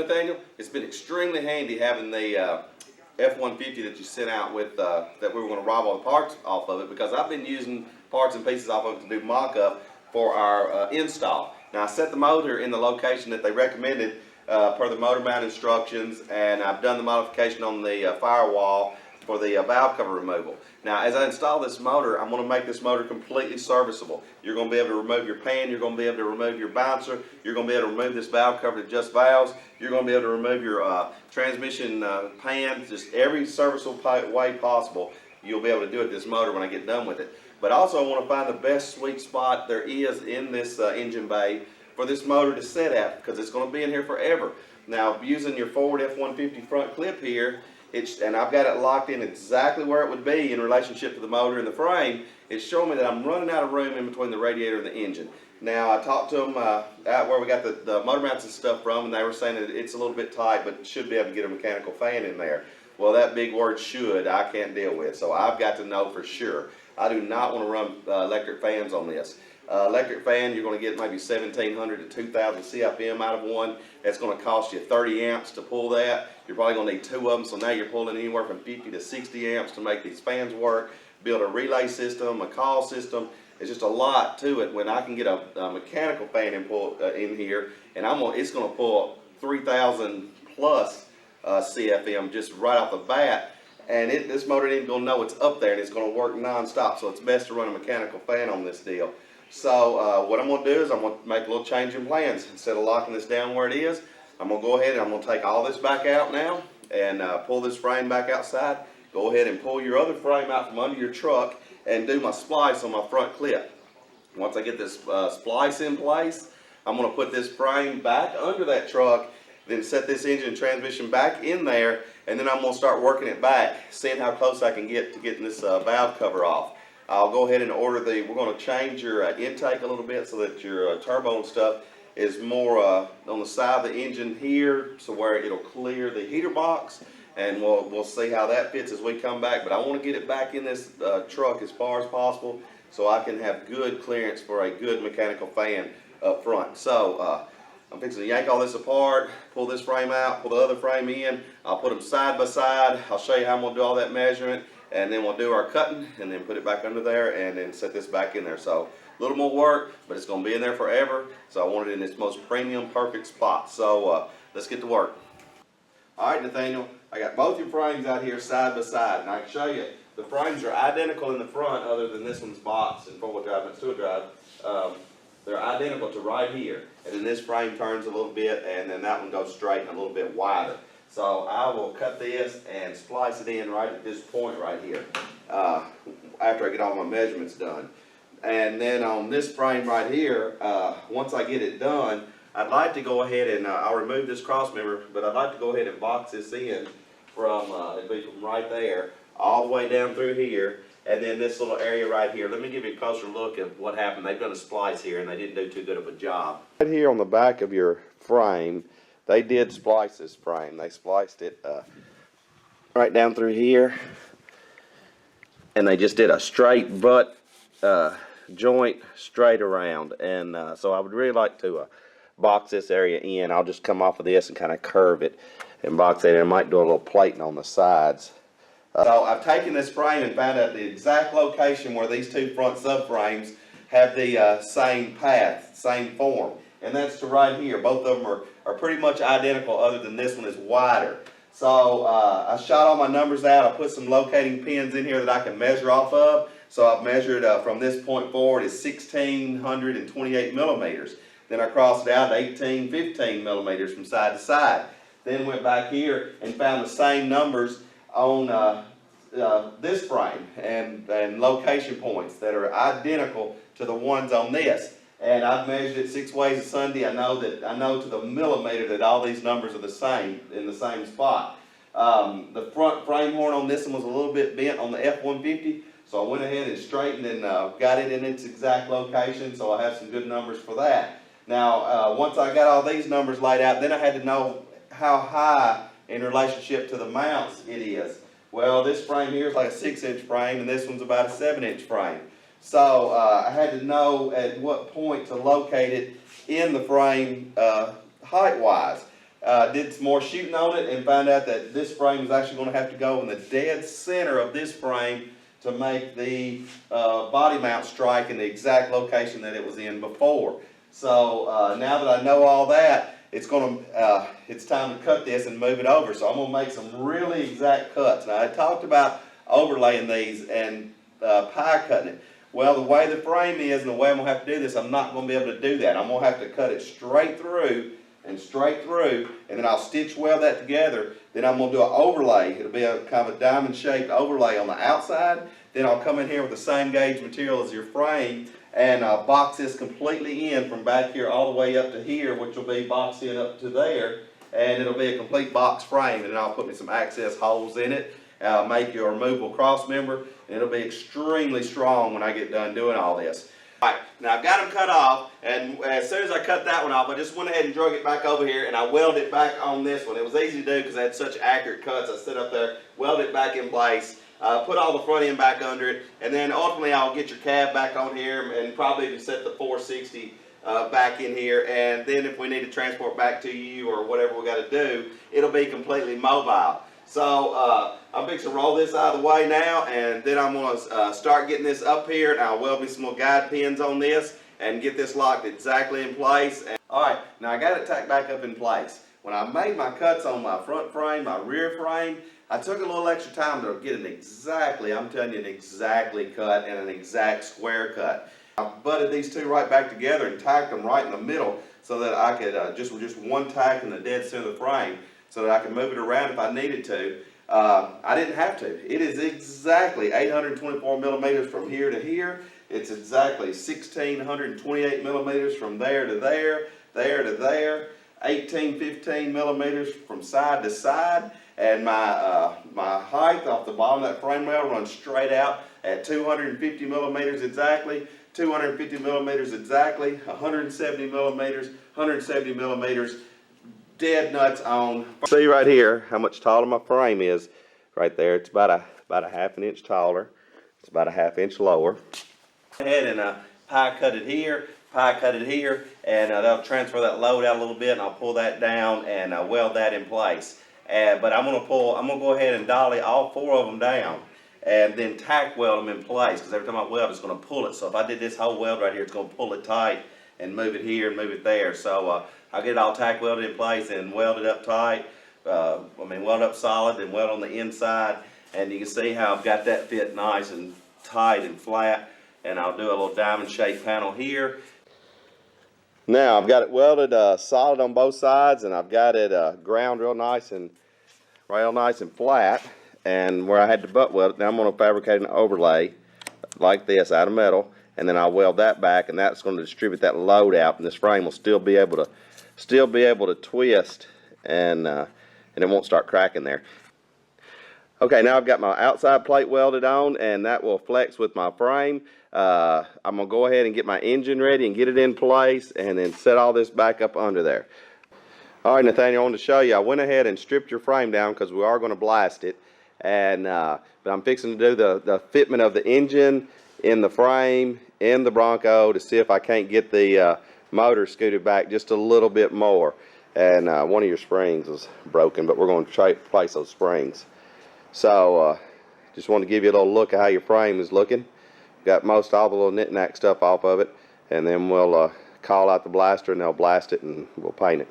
Nathaniel, it's been extremely handy having the F-150 that you sent out with, that we were going to rob all the parts off of it, because I've been using parts and pieces off of it to do mock-up for our install. Now I set the motor in the location that they recommended per the motor mount instructions, and I've done the modification on the firewall for the valve cover removal. Now as I install this motor, I'm going to make this motor completely serviceable. You're going to be able to remove your pan, you're going to be able to remove your bouncer, you're going to be able to remove this valve cover to adjust valves, you're going to be able to remove your transmission pan, just every serviceable way possible. You'll be able to do it this motor when I get done with it. But also I want to find the best sweet spot there is in this engine bay for this motor to sit at, because it's going to be in here forever. Now using your Ford F-150 front clip here, and I've got it locked in exactly where it would be in relationship to the motor and the frame, it's showing me that I'm running out of room in between the radiator and the engine. Now I talked to them out where we got the motor mounts and stuff from, and they were saying that it's a little bit tight, but should be able to get a mechanical fan in there. Well, that big word "should" I can't deal with, so I've got to know for sure. I do not want to run electric fans on this. Electric fan, you're going to get maybe 1,700 to 2,000 CFM out of one. That's going to cost you 30 amps to pull that. You're probably going to need two of them, so now you're pulling anywhere from 50 to 60 amps to make these fans work. Build a relay system, a call system. It's just a lot to it when I can get a mechanical fan in here, and it's going to pull 3,000 plus CFM just right off the bat. And this motor ain't going to know it's up there, and it's going to work non-stop, so it's best to run a mechanical fan on this deal. So what I'm going to do is I'm going to make a little change in plans. Instead of locking this down where it is, I'm going to go ahead and I'm going to take all this back out now and pull this frame back outside. Go ahead and pull your other frame out from under your truck and do my splice on my front clip. Once I get this splice in place, I'm going to put this frame back under that truck, then set this engine and transmission back in there, and then I'm going to start working it back, seeing how close I can get to getting this valve cover off. I'll go ahead and order we're going to change your intake a little bit so that your turbo and stuff is more on the side of the engine here, so where it'll clear the heater box, and we'll see how that fits as we come back. But I want to get it back in this truck as far as possible so I can have good clearance for a good mechanical fan up front. So I'm fixing to yank all this apart, pull this frame out, pull the other frame in. I'll put them side by side. I'll show you how I'm going to do all that measurement, and then we'll do our cutting and then put it back under there and then set this back in there. So a little more work, but it's going to be in there forever. So I want it in its most premium, perfect spot. So let's get to work. All right, Nathaniel, I got both your frames out here side by side, and I can show you the frames are identical in the front, other than this one's boxed in four-wheel drive and it's two-wheel drive. They're identical to right here, and then this frame turns a little bit, and then that one goes straight and a little bit wider. So I will cut this and splice it in right at this point right here after I get all my measurements done. And then on this frame right here, once I get it done, I'd like to go ahead and I'll remove this cross member, but I'd like to go ahead and box this in from it'd be from right there all the way down through here, and then this little area right here. Let me give you a closer look at what happened. They've done a splice here, and they didn't do too good of a job. Right here on the back of your frame, they did splice this frame. They spliced it right down through here, and they just did a straight butt joint straight around. And so I would really like to box this area in. I'll just come off of this and kind of curve it and box it in. I might do a little plating on the sides. So I've taken this frame and found out the exact location where these two front subframes have the same path, same form, and that's to right here. Both of them are pretty much identical, other than this one is wider. So I shot all my numbers out. I put some locating pins in here that I can measure off of. So I've measured from this point forward is 1,628 millimeters. Then I crossed it out to 15 millimeters from side to side. Then went back here and found the same numbers on this frame and location points that are identical to the ones on this. And I've measured it 6 ways a Sunday. I know to the millimeter that all these numbers are the same in the same spot. The front frame horn on this one was a little bit bent on the F-150, so I went ahead and straightened and got it in its exact location, so I have some good numbers for that. Now, once I got all these numbers laid out, then I had to know how high in relationship to the mounts it is. Well, this frame here is like a 6-inch frame, and this one's about a 7-inch frame. So I had to know at what point to locate it in the frame height-wise. did some more shooting on it and found out that this frame is actually going to have to go in the dead center of this frame to make the body mount strike in the exact location that it was in before. So now that I know all that, it's time to cut this and move it over. So I'm going to make some really exact cuts. Now I talked about overlaying these and pie cutting it. Well, the way the frame is and the way I'm going to have to do this, I'm not going to be able to do that. I'm going to have to cut it straight through, and then I'll stitch weld that together. Then I'm going to do an overlay. It'll be a kind of a diamond shaped overlay on the outside. Then I'll come in here with the same gauge material as your frame and box this completely in from back here all the way up to here, which will be boxed in up to there, and it'll be a complete box frame. And then I'll put me some access holes in it. I'll make your removable cross member, and it'll be extremely strong when I get done doing all this. Alright, now I've got them cut off, and as soon as I cut that one off, I just went ahead and drug it back over here, and I welded it back on this one. It was easy to do because I had such accurate cuts. I sit up there, welded it back in place, put all the front end back under it, and then ultimately I'll get your cab back on here and probably even set the 460 back in here, and then if we need to transport back to you or whatever we got to do, it'll be completely mobile. So I'm fixing to roll this out of the way now, and then I'm going to start getting this up here, and I'll weld me some little guide pins on this and get this locked exactly in place. Alright, now I got it tacked back up in place. When I made my cuts on my front frame, my rear frame, I took a little extra time to get an exactly, I'm telling you, an exactly cut and an exact square cut. I butted these two right back together and tacked them right in the middle so that I could, just one tack in the dead center of the frame, so that I can move it around if I needed to. I didn't have to. It is exactly 824 millimeters from here to here. It's exactly 1628 millimeters from there to there, there to there, 15 millimeters from side to side, and my height off the bottom of that frame rail runs straight out at 250 millimeters exactly, 250 millimeters exactly, 170 millimeters, dead nuts on. See right here how much taller my frame is. Right there, it's about a half an inch taller. It's about a half inch lower. Go ahead and pie cut it here, and that'll transfer that load out a little bit, and I'll pull that down and weld that in place. But I'm gonna go ahead and dolly all four of them down, and then tack weld them in place, because every time I weld, it's gonna pull it. So if I did this whole weld right here, it's gonna pull it tight and move it here and move it there. So I'll get it all tack welded in place and weld it up tight. Weld up solid, then weld on the inside. And you can see how I've got that fit nice and tight and flat. And I'll do a little diamond shaped panel here. Now I've got it welded solid on both sides, and I've got it ground real nice and flat. And where I had to butt weld it, now I'm going to fabricate an overlay like this out of metal, and then I'll weld that back, and that's going to distribute that load out, and this frame will still be able to twist, and it won't start cracking there. Okay, now I've got my outside plate welded on, and that will flex with my frame. I'm going to go ahead and get my engine ready and get it in place, and then set all this back up under there. All right, Nathaniel, I wanted to show you, I went ahead and stripped your frame down because we are going to blast it, and but I'm fixing to do the fitment of the engine in the frame in the Bronco to see if I can't get the motor scooted back just a little bit more. And one of your springs is broken, but we're going to try to replace those springs. So just want to give you a little look at how your frame is looking. Got most all the little knick-knack stuff off of it, and then we'll call out the blaster, and they'll blast it, and we'll paint it.